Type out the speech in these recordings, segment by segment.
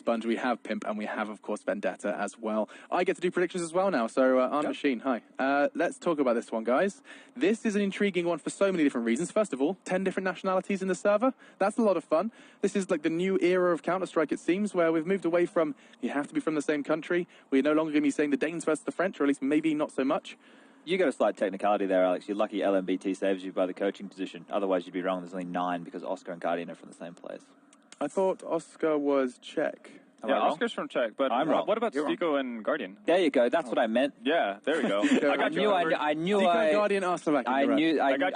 Sponge, we have Pimp, and we have, of course, Vendetta as well. I get to do predictions as well now, so Arm Machine, hi. Let's talk about this one, guys. This is an intriguing one for so many different reasons. First of all, 10 different nationalities in the server. That's a lot of fun. This is like the new era of Counter-Strike, it seems, where we've moved away from you have to be from the same country. We're no longer going to be saying the Danes versus the French, or at least maybe not so much. You got a slight technicality there, Alex. You're lucky LMBT saves you by the coaching position. Otherwise, you'd be wrong. There's only 9 because Oscar and Guardian are from the same place. I thought Oscar was Czech. Yeah, Oscar's from Czech, but what about Csgo and Guardian? There you go. That's what I meant. Yeah, there you go.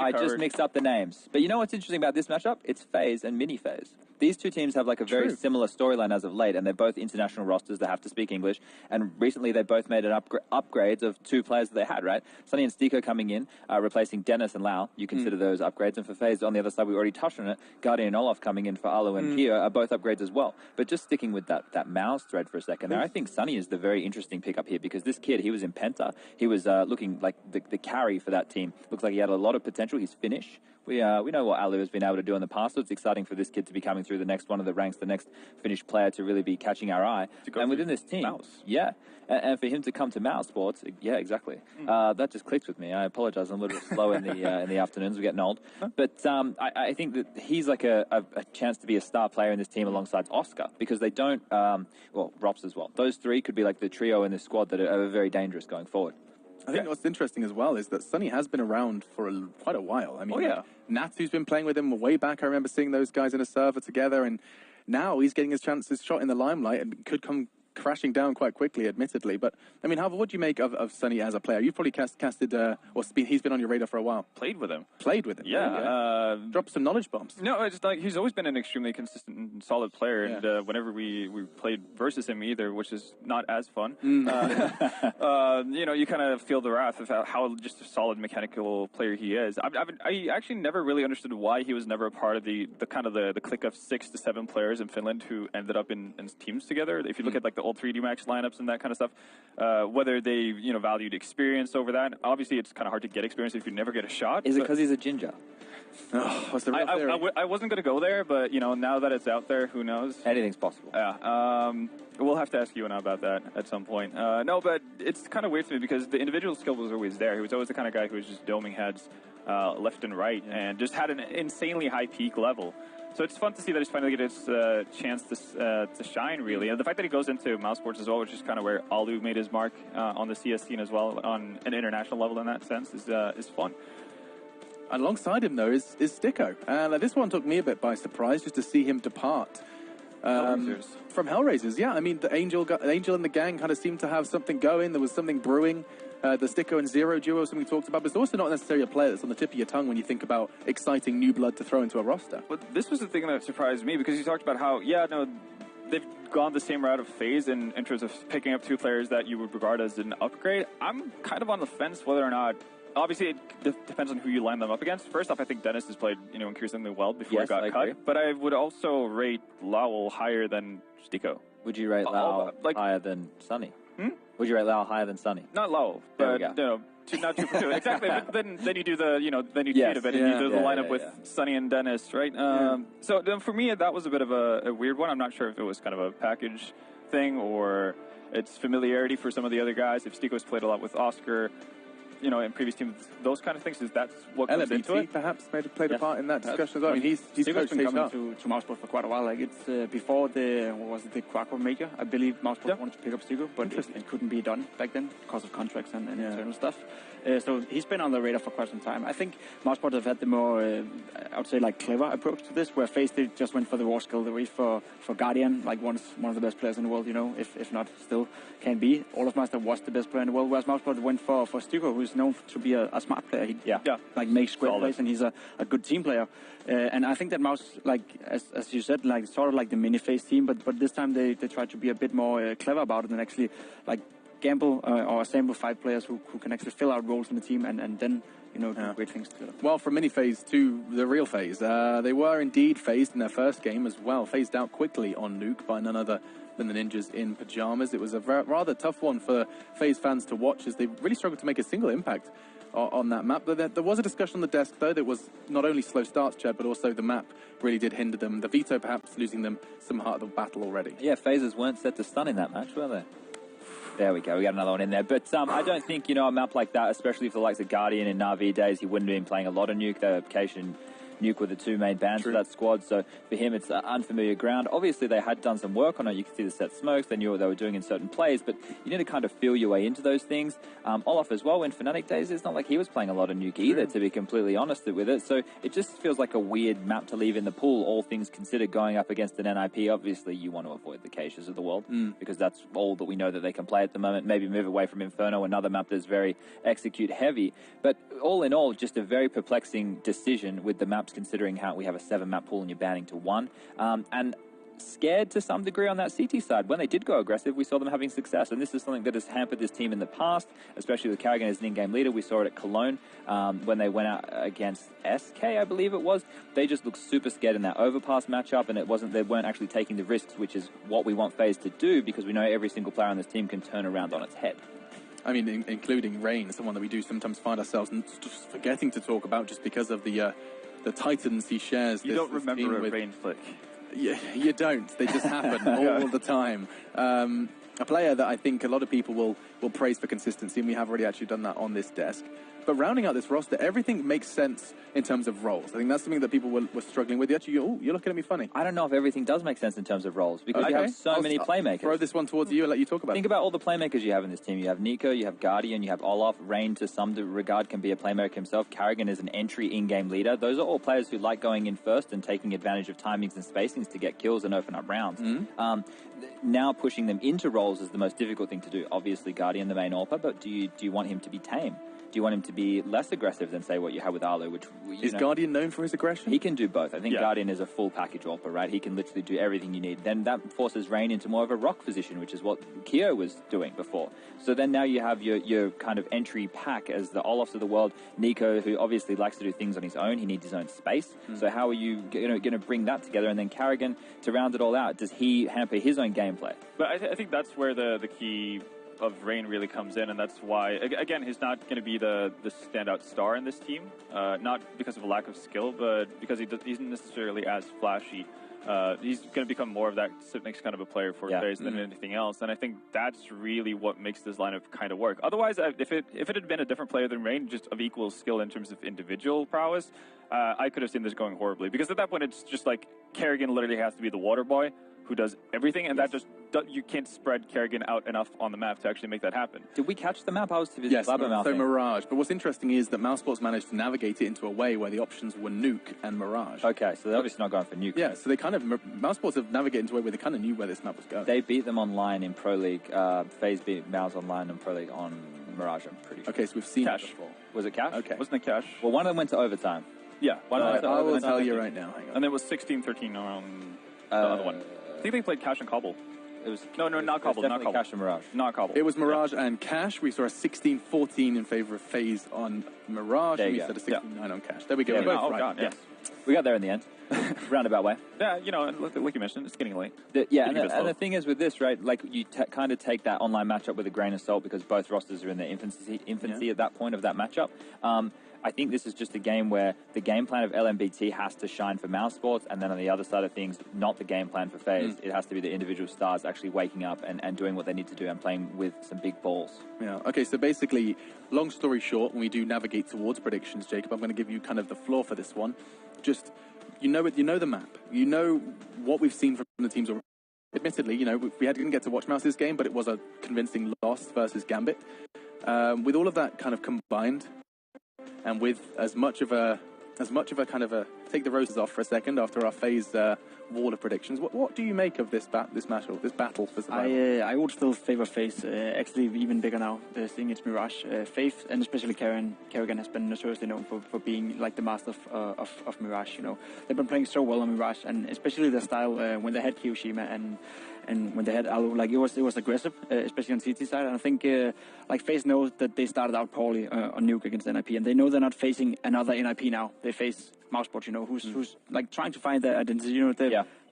I just mixed up the names. But you know what's interesting about this matchup? It's FaZe and Mini FaZe. These two teams have like a very similar storyline as of late, and they're both international rosters that have to speak English. And recently, they both made an upgrades of 2 players that they had, right? Sunny and Csgo coming in, replacing Dennis and Lau. You consider those upgrades. And for FaZe, on the other side, we already touched on it. Guardian and Olaf coming in for Alu and Kia are both upgrades as well. But just sticking with that Mouse thread for a second there, I think Sunny is the very interesting pickup here because this kid, he was in Penta. He was looking like the carry for that team. Looks like he had a lot of potential. He's Finnish. We know what Alu has been able to do in the past, so it's exciting for this kid to be coming through the next one of the ranks, the next Finnish player to really be catching our eye. And within this team, and for him to come to Mouse Sports, exactly. That just clicks with me. I apologize, I'm a little bit slow in the afternoons. We're getting old. But I think that he's like a chance to be a star player in this team alongside Oscar because they don't, Rops as well. Those 3 could be like the trio in this squad that are very dangerous going forward. I think what's interesting as well is that Sunny has been around for quite a while. I mean, Natsu's been playing with him way back. I remember seeing those guys in a server together, and now he's getting his shot in the limelight and could come crashing down quite quickly, admittedly. But, I mean, what do you make of Sunny as a player? You've probably casted, he's been on your radar for a while. Played with him. Yeah. Drop some knowledge bombs. No, it's like he's always been an extremely consistent and solid player. And whenever we played versus him which is not as fun, you kind of feel the wrath of how just a solid mechanical player he is. I actually never really understood why he was never a part of the clique of 6 to 7 players in Finland who ended up in teams together. If you look at like the old 3D Max lineups and that kind of stuff, whether they valued experience over that. Obviously, it's kind of hard to get experience if you never get a shot. Is it because he's a ginger? What's the real theory? I wasn't going to go there, but now that it's out there, who knows? Anything's possible. Yeah. We'll have to ask you and I about that at some point. No, but it's kind of weird to me because the individual skill was always there. He was always the kind of guy who was just doming heads left and right and just had an insanely high peak level. So it's fun to see that he's finally getting his chance to shine, really. And the fact that he goes into Mouse Sports as well, which is kind of where Alu made his mark on the CS scene as well, on an international level in that sense, is fun. Alongside him, though, is Csgo. And this one took me a bit by surprise just to see him depart. From Hellraisers, yeah. I mean, the Angel and the gang kind of seemed to have something going. There was something brewing. The Csgo and Zero duo, something we talked about, but it's also not necessarily a player that's on the tip of your tongue when you think about exciting new blood to throw into a roster. But this was the thing that surprised me, because you talked about how, they've gone the same route of FaZe in terms of picking up 2 players that you would regard as an upgrade. I'm kind of on the fence whether or not. Obviously, it depends on who you line them up against. First off, I think Dennis has played, increasingly well before he got cut. But I would also rate Lowell higher than Csgo. Would you rate Lowell higher than Sunny? Would you rate Lowell higher than Sunny? Not Lowell, but not 2 for 2. Exactly. But then you do the then you cheat a bit and you do the lineup with Sunny and Dennis, right? So then for me, that was a bit of a weird one. I'm not sure if it was kind of a package thing or it's familiarity for some of the other guys. If Stico's played a lot with Oscar, in previous teams, those kind of things, is that's what comes into it? Perhaps played a part in that discussion as well. I mean, he's been coming to Mouseport for quite a while. Like it's before the Quaco Major, I believe Mouseport wanted to pick up Csgo, but it couldn't be done back then because of contracts and internal stuff. So he's been on the radar for quite some time. I think Mouseport have had the more, I would say, clever approach to this, where FaZe just went for the raw skill. They went for Guardian, one of the best players in the world, if not still can be. Olaf Master was the best player in the world, whereas Mouseport went for Csgo, who's known to be a smart player. He makes great plays, and he's a good team player. And I think that Mouse, as you said, sort of like the mini FaZe team, but this time they tried to be a bit more clever about it and actually gamble or assemble 5 players who can actually fill out roles in the team and then do great things together. Well, from mini FaZe to the real FaZe, they were indeed phased in their first game as well, phased out quickly on Nuke by none other than the Ninjas in Pajamas. It was a rather tough one for FaZe fans to watch as they really struggled to make a single impact on that map. But there was a discussion on the desk, though, that was not only slow starts, Chad, but also the map really did hinder them. The veto perhaps losing them some heart of the battle already. Yeah, phasers weren't set to stun in that match, were they? There we go. We got another one in there. But I don't think, a map like that, especially for the likes of Guardian in Na'Vi days, he wouldn't have been playing a lot of Nuke. Vacation Nuke were the two main bans for that squad, so for him it's unfamiliar ground. Obviously they had done some work on it. You could see the set smokes, they knew what they were doing in certain plays, but you need to kind of feel your way into those things. Olaf as well, in Fnatic days, it's not like he was playing a lot of Nuke either, to be completely honest with it, so it just feels like a weird map to leave in the pool, all things considered, going up against an NIP. Obviously you want to avoid the caches of the world, because that's all that we know that they can play at the moment. Maybe move away from Inferno, another map that's very execute heavy, but all in all, just a very perplexing decision with the maps, considering how we have a 7-map pool and you're banning to 1. And scared to some degree on that CT side. When they did go aggressive, we saw them having success, and this is something that has hampered this team in the past, especially with Karrigan as an in-game leader. We saw it at Cologne when they went out against SK, I believe it was. They just looked super scared in that overpass matchup, and they weren't actually taking the risks, which is what we want FaZe to do, because we know every single player on this team can turn around on its head. I mean, including Rain, someone that we do sometimes find ourselves just forgetting to talk about just because of the titans he shares. You don't remember a Rain flick. Yeah, you don't. They just happen all the time. A player that I think a lot of people will praise for consistency, and we have already actually done that on this desk. But rounding out this roster, everything makes sense in terms of roles. I think that's something that people were struggling with. Actually, you're looking at me funny. I don't know if everything does make sense in terms of roles, because you have so many playmakers. Throw this one towards you and let you talk about it. Think about all the playmakers you have in this team. You have Nico, you have Guardian, you have Olaf. Rain, to some regard, can be a playmaker himself. Karrigan is an entry in-game leader. Those are all players who like going in first and taking advantage of timings and spacings to get kills and open up rounds. Now pushing them into roles is the most difficult thing to do. Obviously, Guardian, the main AWPer, but do you want him to be tame? Do you want him to be less aggressive than, say, what you have with Arlo? Which is Guardian known for his aggression? He can do both. I think Guardian is a full package AWPer, right? He can literally do everything you need. Then that forces Rain into more of a rock position, which is what Kyo was doing before. So then now you have your kind of entry pack as the Olafs of the world. Nico, who obviously likes to do things on his own. He needs his own space. So how are you going to bring that together? And then Karrigan, to round it all out, does he hamper his own gameplay? But I think that's where the key of Rain really comes in, and that's why, again, he's not going to be the standout star in this team, not because of a lack of skill, but because he isn't necessarily as flashy. He's going to become more of that next kind of a player for FaZe than anything else, and I think that's really what makes this lineup kind of work. Otherwise, if it had been a different player than Rain, just of equal skill in terms of individual prowess, I could have seen this going horribly, because at that point it's just like Karrigan literally has to be the water boy who does everything, and that just you can't spread Karrigan out enough on the map to actually make that happen. Did we catch the map? I was to visit Yes, so Mirage. But what's interesting is that Mousesports managed to navigate it into a way where the options were Nuke and Mirage. Okay, so they're obviously not going for Nuke. Yeah, so they kind of, Mousesports have navigated into a way where they kind of knew where this map was going. They beat them online in Pro League. FaZe beat Mouse online in Pro League on Mirage, I'm pretty sure. Okay, so we've seen Cash. it before. Was it Cash? Okay. Wasn't it Cash? Well, one of them went to overtime. Yeah. I will tell you right now. Hang on. And it was 16-13 on the other one. I think they played Cash and Cobble. It was not Cobble. Not Cobble. Cash and Mirage. Not Cobble. It was Mirage and Cash. We saw a 16-14 in favor of FaZe on Mirage. There and you we go. said a 69 on Cash. There we go. Yeah, We're both oh, right. God, yes. We got there in the end. Roundabout way. Yeah, and like you mentioned, it's getting late. And the thing is with this, right, like you kind of take that online matchup with a grain of salt, because both rosters are in their infancy at that point of that matchup. I think this is just a game where the game plan of LMBT has to shine for Mousesports, and then on the other side of things, not the game plan for FaZe. It has to be the individual stars actually waking up and doing what they need to do and playing with some big balls. Yeah. Okay, so basically, long story short, when we do navigate towards predictions, Jacob, I'm going to give you kind of the floor for this one. Just, you know the map. You know what we've seen from the teams already. Admittedly, we didn't get to watch Mouse's game, but it was a convincing loss versus Gambit. With all of that kind of combined, and with as much of a kind of a take the roses off for a second after our FaZe wall of predictions, what do you make of this battle for survival? I would still favor FaZe, actually even bigger now, seeing it's Mirage. FaZe, and especially Karrigan has been notoriously known for being like the master of Mirage. They've been playing so well on Mirage, and especially the style when they had Kiyoshima and when they had Alu, like it was aggressive, especially on CT side. And I think FaZe knows that they started out poorly on Nuke against NIP, and they know they're not facing another NIP now. They face Mousesports, who's like trying to find their identity.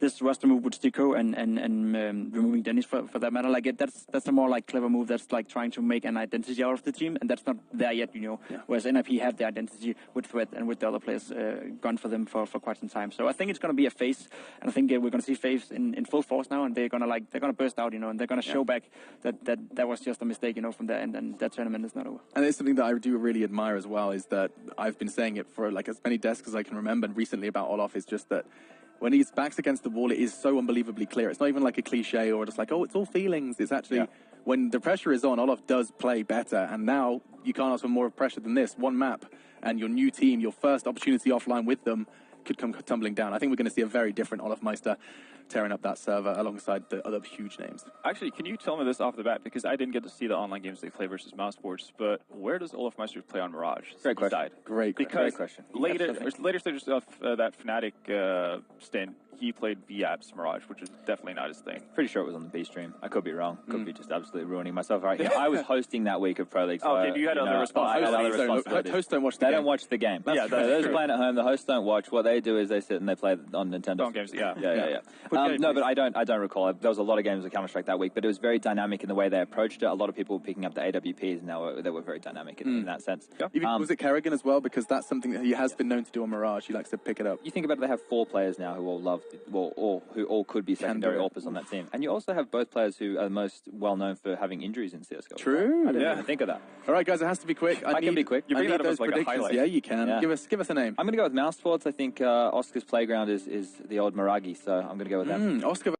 this roster move with Csgo and removing Dennis for that matter, like that's a more like clever move. That's like trying to make an identity out of the team, and that's not there yet, you know. Yeah. Whereas NIP have the identity with Threat and with the other players gone for them for quite some time. So I think it's going to be a phase, and I think we're going to see FaZe in full force now, and they're going to burst out, you know, and they're going to show back that was just a mistake, you know, from there, and that tournament is not over. And it's something that I do really admire as well, is that I've been saying it for like as many desks as I can remember, and recently about Olof, is just that when his back's against the wall, it is so unbelievably clear. It's not even like a cliche or just like, oh, it's all feelings. It's actually, when the pressure is on, Olof does play better. And now you can't ask for more pressure than this. One map and your new team, your first opportunity offline with them, could come tumbling down. I think we're going to see a very different Olof Meister tearing up that server alongside the other huge names. Actually, can you tell me this off the bat? Because I didn't get to see the online games they play versus Mouse Sports, but where does Olof Meister play on Mirage? Great question. Great question. Later stages of that Fnatic stint, he played VAP's Mirage, which is definitely not his thing. Pretty sure it was on the B stream. I could be wrong. Could be just absolutely ruining myself right here. I was hosting that week of Pro League. So okay, you had other responsibilities. Hosts don't watch They don't watch the game. That's those playing at home, the hosts don't watch. What they do is they sit and they play on Nintendo. Games, yeah. No, but I don't recall. There was a lot of games of Counter-Strike that week, but it was very dynamic in the way they approached it. A lot of people were picking up the AWPs, and they were very dynamic in that sense. Was it Kerrigan as well? Because that's something that he has been known to do on Mirage. He likes to pick it up. You think about it, they have 4 players now who all love, who all could be secondary AWPers on that team. And you also have both players who are most well known for having injuries in CSGO. True. I didn't even think of that. All right, guys, it has to be quick. I can be quick. You bring that up those as like a predictions. highlight. Yeah, you can. Yeah. Give us a name. I'm going to go with Mouse Sports. I think Oscar's Playground is the old Miragi, so I'm going to go with them. Oscar